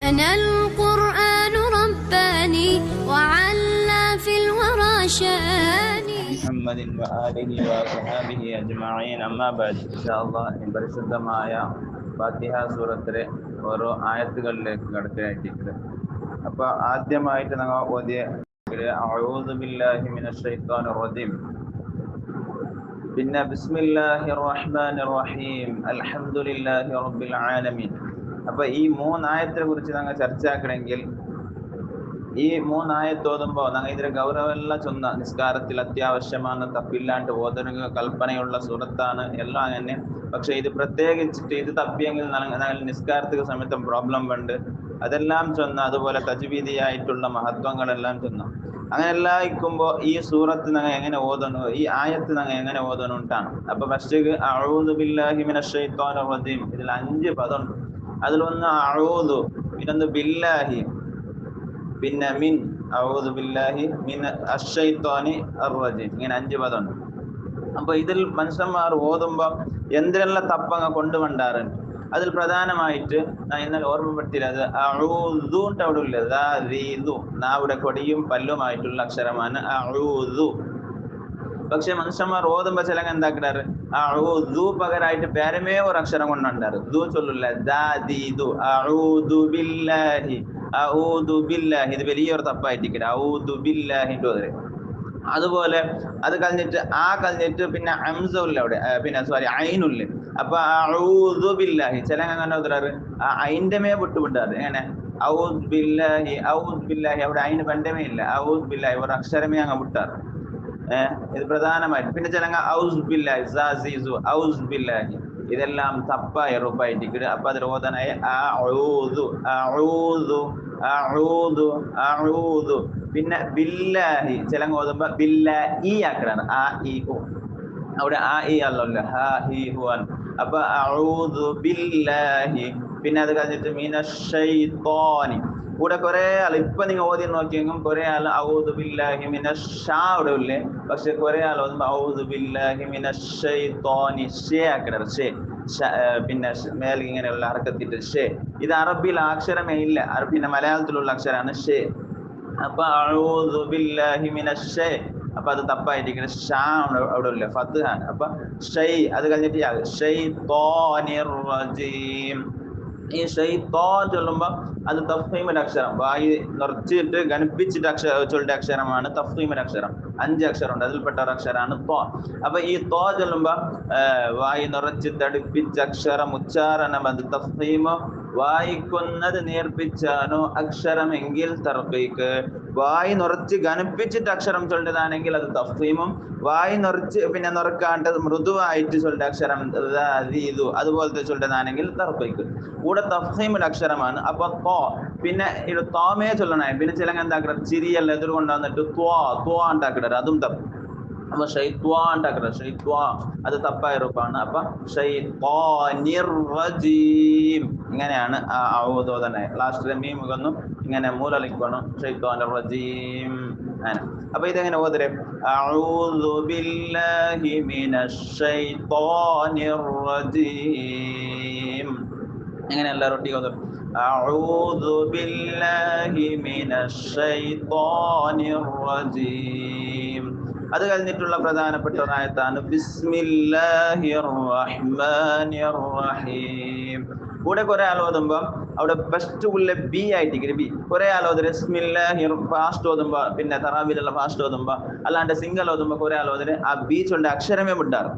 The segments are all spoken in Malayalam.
أنا القرآن رباني وعلى في الورى شاني محمد وآله وصحبه أجمعين أما بعد إن شاء الله പരിശുദ്ധമായ ഫാത്തിഹ സൂറത്തിലെ ഓരോ ആയത്തുകളിലേക്ക് കടക്കാനായിട്ടുണ്ട്. അപ്പോൾ ആദ്യമായിട്ട് നമ്മൾ ഓതിയ അഊദു ബില്ലാഹി മിനശ് ശൈത്വാനിർ റജീം, പിന്നെ ബിസ്മില്ലാഹിർ റഹ്മാനിർ റഹീം അൽഹംദുലില്ലാഹി റബ്ബിൽ ആലമീൻ. അപ്പോൾ ഈ മൂന്നായത്തിനെ കുറിച്ച് ഞങ്ങൾ ചർച്ചയാക്കണമെങ്കിൽ ഈ മൂന്നായത്ത് ഓതുമ്പോൾ ഞങ്ങൾ ഇതിന്റെ ഗൗരവമെല്ലാം ചൊന്ന നിസ്കാരത്തിൽ അത്യാവശ്യമാണ്, തപ്പില്ലാണ്ട് ഓതനുക കൽപ്പനയുള്ള സൂറത്താണ് എല്ലാം അങ്ങനെ. പക്ഷെ ഇത് പ്രത്യേകിച്ചിട്ട് ഇത് തപ്പിയെങ്കിൽ ഞങ്ങൾ നിസ്കാരത്തിന് സമയത്തും പ്രോബ്ലം ഉണ്ട്, അതെല്ലാം ചൊന്ന. അതുപോലെ തജ്വീദിയായിട്ടുള്ള മഹത്വങ്ങളെല്ലാം ചൊന്ന. അങ്ങനെ എല്ലാം ഇരിക്കുമ്പോൾ ഈ സൂറത്ത് ഞങ്ങൾ എങ്ങനെ ഓതണു, ഈ ആയത്ത് ഞങ്ങൾ എങ്ങനെ ഓതണുണ്ടാണ്. അപ്പൊ ഫസ്റ്റ് അഊദു ബില്ലാഹി മിനശ് ശൈത്വാനിർ റജീം, ഇതിൽ 5 പദമുണ്ട്. അതിലൊന്ന് അഊദു, പിന്നൊന്ന് ബില്ലാഹി, പിന്നെ മിൻ, അഊദു ബില്ലാഹി മിൻ അശ്ശൈത്വാനി അർറജീം, ഇങ്ങനെ 5 പദമുണ്ട്. അപ്പൊ ഇതിൽ മനുഷ്യന്മാർ ഓതുമ്പോ എന്തിനെല്ലാം തപ്പങ്ങ കൊണ്ടുവണ്ടാറുണ്ട്. അതിൽ പ്രധാനമായിട്ട് ഞാൻ ഇന്നലെ ഓർമ്മപ്പെടുത്തിയത് അഊദു അവിടെ ഉള്ളത് നാവിടെ കൊടിയും പല്ലുമായിട്ടുള്ള അക്ഷരമാണ് അഊദു. പക്ഷെ മനുഷ്യന്മാർ ഓതുമ്പോ ചില എന്താക്കാറ് അഊദു പകരമായിട്ട് പേരമേ ഒരു അക്ഷരം കൊണ്ടുണ്ടാറ് ദു ചൊല്ലില്ല ദു അഊദു ബില്ലാഹി, അഊദു ബില്ലാഹി. ഇത് വലിയൊരു തപ്പായിട്ടിരിക്കട്ടെ, അഊദു ബില്ലാഹിന്റെ ഓതരെ. അതുപോലെ അത് കഴിഞ്ഞിട്ട് പിന്നെ ഹംസ അവിടെ, പിന്നെ സോറി ഐനുല്ല. അപ്പൊ അഊദു ബില്ലാഹി ചില അങ്ങനെ ഓതറാറ് ഐന്റെ മേ വിട്ടുവിട്ടാറ്. എങ്ങനെ ഔദ് ബില്ലാഹി, ഔദ് ബില്ലാഹി അവിടെ ഐന് ബന്ധമേ ഇല്ല, ഔദ് ബില്ലാഹി ഒരു അക്ഷരമേ അങ്ങ് വിട്ടാറ്. ഇത് പ്രധാനമായിട്ട്. പിന്നെ ചില ഔസ് ബില്ലാഹി, ഔസ് ബില്ലാഹി, ഇതെല്ലാം തപ്പായ റൂപ്പായിട്ടിരിക്കുക. അപ്പൊ അതിൽ ഓതനായ അഊദു അഊദു അഊദു അഊദു. പിന്നെ ബില്ലാഹി ചില ഓതുമ്പോ ബില്ലാഹി ആക്കലാണ്, ആ ഇ ഉ അവിടെ ആ ഇ അല്ലല്ലോ, ഹാ ഹി ഹു ആണ്. അപ്പൊ അഊദു ബില്ലാഹി. പിന്നെ അത് കഴിഞ്ഞിട്ട് മിനശ് ശൈത്വാനി. ഇവിടെ കുറെ ആൾ ഇപ്പൊ നിങ്ങൾ ഓതി നോക്കിയെങ്കിലും കുറെ ആൾ ഔദു ബില്ലാഹി മിനശ് ഷാ അവിടെ ഇല്ലേ. പക്ഷെ കുറെ ആൾ ഓതുമ്പോ ഔദു ബില്ലാഹി മിനശ് ശൈത്വാനി ഷേ ആക്കണത്, ഷേ. പിന്നെ മേൽ ഇങ്ങനെയുള്ള ഹർക്കത്തിട്ട് ഷേ. ഇത് അറബിയിൽ അക്ഷരമേ ഇല്ല, പിന്നെ മലയാളത്തിലുള്ള അക്ഷരമാണ് ഷേ. അപ്പൊ അഊദു ബില്ലാഹി മിനശ് ഷേ, അപ്പൊ അത് തപ്പായിട്ടിരിക്കുന്നത് ഷാ അവിടെ ഇല്ല, ഫത്ഹാണ്. അപ്പൊ ഷൈ അത് കഴിഞ്ഞിട്ട് ശൈത്വാനിർ റജീം. ഈ ശൈത്വാൻ ചൊല്ലുമ്പോ അത് തഫ്ഹീമിന്റെ അക്ഷരം, വായി നിറച്ചിട്ട് ഗണിപ്പിച്ചിട്ട് ചൊല്ലിന്റെ അക്ഷരമാണ് തഫ്ഹീമിന്റെ അക്ഷരം. 5 അക്ഷരമുണ്ട്, അതിൽപ്പെട്ട ഒരു അക്ഷരമാണ് ത്വ. അപ്പൊ ഈ ത്വ ചൊല്ലുമ്പോ വായി നിറച്ച് തടുപ്പിച്ച അക്ഷരം ഉച്ചാരണം, അത് തഫ്ഹീമോ. വായിക്കുന്നത് നേർപ്പിച്ചാനോ അക്ഷരമെങ്കിൽ തർക്കീക്ക്. വായി നിറച്ച് ഗണിപ്പിച്ചിട്ട് അക്ഷരം ചൊല്ലുന്നതാണെങ്കിൽ അത് തഫ്ഹീമും, വായി നിറച്ച് പിന്നെ നിറക്കാണ്ട് മൃദുവായിട്ട് ചൊല്ലിന്റെ അക്ഷരം ഇത് അതുപോലത്തെ ചൊല്ലുന്നതാണെങ്കിൽ തർക്കീക്ക്. കൂടെ തഫ്ഹീമിന്റെ അക്ഷരമാണ്. അപ്പൊ ത്വ, പിന്നെ ഇത് തോമേ ചൊല്ലണേ. പിന്നെ ചില എന്താക്കുക ചിരിയെല്ലാം എതിർകൊണ്ടുവന്നിട്ട് ത്വ ഉണ്ടാക്കിടരുത്, അതും തപ്പ്. അപ്പൊ ഷൈത്വാ ഉണ്ടാക്കരുത്, ഷൈത്വാ അത് തപ്പായ റൂപ്പാണ്. അപ്പൊ ശൈത്വാനിർ റജീം ഇങ്ങനെയാണ് ഔദോദനെ. ലാസ്റ്റ് മീം മുഖന്നു ഇങ്ങനെ മൂലലിക്കണം, ശൈത്വാനിർ റജീം അങ്ങനെ. അപ്പൊ ഇതെങ്ങനെ ഓതരെ അഊദു ബില്ലാഹി മിനശ് ശൈത്വാനിർ റജീം. എങ്ങനെ എല്ലാവരും ഒട്ടി ഓതും അഊദു ബില്ലാഹി മിനശ് ശൈത്വാനിർ റജീം. അത് കഴിഞ്ഞിട്ടുള്ള പ്രധാനപ്പെട്ട ഒരു ആയത്താണ് ബിസ്മില്ലാഹിർ റഹ്മാനിർ റഹീം. കൂടെ കുറെ ആലോചുമ്പോ അവിടെ ഫസ്റ്റ് ഉള്ള ബി ആയിട്ടിരിക്കും, ബി. കുറെ ആലോചന ബിസ്മില്ലാഹി ഫാസ്റ്റ് ഓതുമ്പോ, പിന്നെ തറാവിലുള്ള ഫാസ്റ്റ് ഓതുമ്പോ, അല്ലാണ്ട് സിംഗിൾ ഓതുമ്പോ കുറെ ആലോചന ആ ബി ചൊല്ലിന്റെ അക്ഷരമേ വിട്ടാറ്.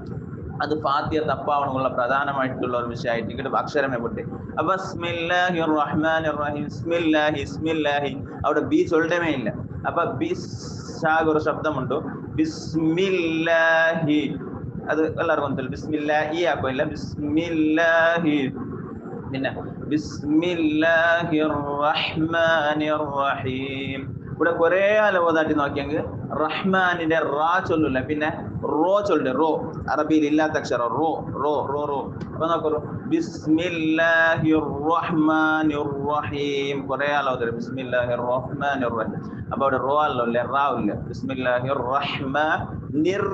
അത് ഫാത്തിഹ തപ്പാവണമുള്ള പ്രധാനമായിട്ടുള്ള ഒരു വിഷയമായിട്ട് അക്ഷരമേ വിട്ട്. അപ്പൊ ബിസ്മില്ലാഹിർ റഹ്മാനിർ റഹീം, ബിസ്മില്ലാഹി അവിടെ ബി ചൊല്ലമേ ഇല്ല. അപ്പൊ ഒരു ശബ്ദമുണ്ട് ബിസ്മില്ലാഹി, അത് എല്ലാവർക്കും ബിസ്മില്ലാഹി ആക്കില്ല, ബിസ്മില്ലാഹി. പിന്നെ ബിസ്മില്ലാഹിർ റഹ്മാനിർ റഹീം. ഇവിടെ കുറെ ഓതാട്ടി നോക്കിയെങ്കിൽ റഹ്മാനിന്റെ റാ ചൊല്ലില്ല, പിന്നെ റോ ചൊല്ലുണ്ട്, റോ അറബിയിൽ ഇല്ലാത്ത അക്ഷരം റോ റോ റോ റോ. അപ്പൊ നോക്കൂ ബിസ്മില്ലാഹിർ റഹ്മാനിർ റഹീം. കുറെ ഓതര് ബിസ്മില്ലാഹിർ റഹ്മാനിർ റഹീം. അപ്പൊ അവിടെ റോ അല്ലേ, റാ ഇല്ല. ബിസ്മില്ലാഹിർ റഹ്മാനിർ,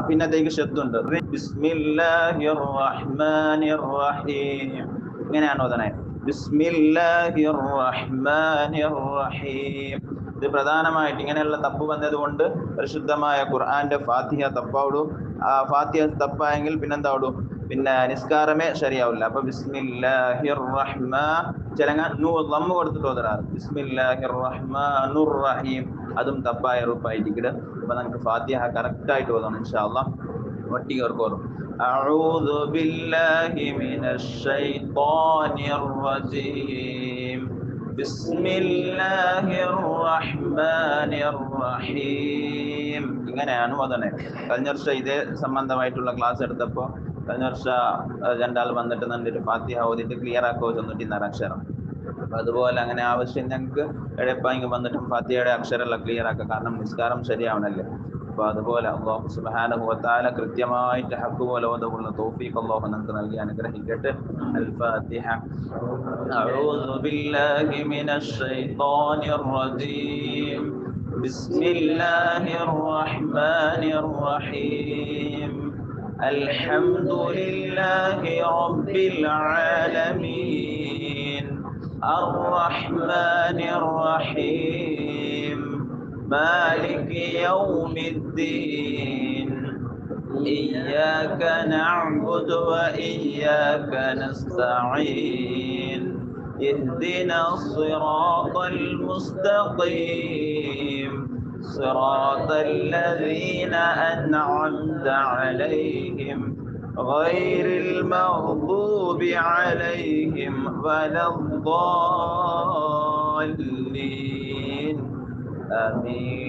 പിന്നെ അതേക്ക് ശബ്ദമുണ്ട് ബിസ്മില്ലാഹിർ റഹ്മാനിർ റഹീം. ഇങ്ങനെയാണ് ഓതണേ. ബിസ്മില്ലാഹിർ റഹ്മാനിർ റഹീം. ഇത് പ്രധാനമായിട്ട് ഇങ്ങനെയുള്ള തപ്പ് വന്നത് കൊണ്ട് പരിശുദ്ധമായ ഖുർആന്റെ ഫാത്തിഹ തപ്പാവിടും. ആ ഫാത്തിഹ തപ്പായെങ്കിൽ പിന്നെന്താവിടും, പിന്നെ നിസ്കാരമേ ശരിയാവില്ല. അപ്പൊ ബിസ്മില്ലാഹിർ ചിലങ്ങ ദമ്മ് കൊടുത്തിട്ട് ഓതറാറ്. ബിസ്മില്ലാഹിർ റഹ്മാനുർ റഹീം, അതും തപ്പായ റൂപ്പായിട്ട്. അപ്പൊ നമുക്ക് ഫാത്തിഹ കറക്റ്റ് ആയിട്ട് ഓതണം ഇൻഷാ അല്ലാഹ്. ഒട്ടിക്ക് ഓർക്കോറും. അഊദു ബില്ലാഹി മിനശ് ശൈത്വാനിർ റജീം. ബിസ്മില്ലാഹിർ റഹ്മാനിർ റഹീം. ഇങ്ങനെയാണ് ഓതണേ. കഴിഞ്ഞ വർഷം ഇതേ സംബന്ധമായിട്ടുള്ള ക്ലാസ് എടുത്തപ്പോൾ കഴിഞ്ഞ വർഷം രണ്ടാൾ വന്നിട്ട് നല്ലൊരു ഫാത്തിഹ ഓതിട്ട് ക്ലിയർ ആക്കോ 96 അക്ഷരം. അപ്പൊ അതുപോലെ അങ്ങനെ ആവശ്യം ഞങ്ങൾക്ക് എടപ്പാങ്ക് വന്നിട്ടും ഫാത്തിഹയുടെ അക്ഷരമല്ല ക്ലിയർ ആക്കുക, കാരണം നിസ്കാരം ശരിയാവണല്ലേ. അപ്പൊ അതുപോലെ അല്ലാഹു സുബ്ഹാനഹു വ തആല കൃത്യമായിട്ട് ഹഖ് പോലെ ഓതുന്ന തൗഫീഖ് അല്ലാഹു നമുക്ക് നൽകി അനുഗ്രഹിക്കട്ടെ. അൽ ഫാത്തിഹ. അഊദു ബില്ലാഹി മിനശ് ശൈത്വാനിർ റജീം. ബിസ്മില്ലാഹിർ റഹ്മാനിർ റഹീം. അൽഹംദുലില്ലാഹി റബ്ബിൽ ആലമീൻ. അർറഹ്മാനിർ റഹീം. مالك يوم الدين. إياك نعبد وإياك نستعين. اهدنا الصراط المستقيم. صراط الذين أنعمت عليهم غير المغضوب عليهم ولا الضالين. آمين.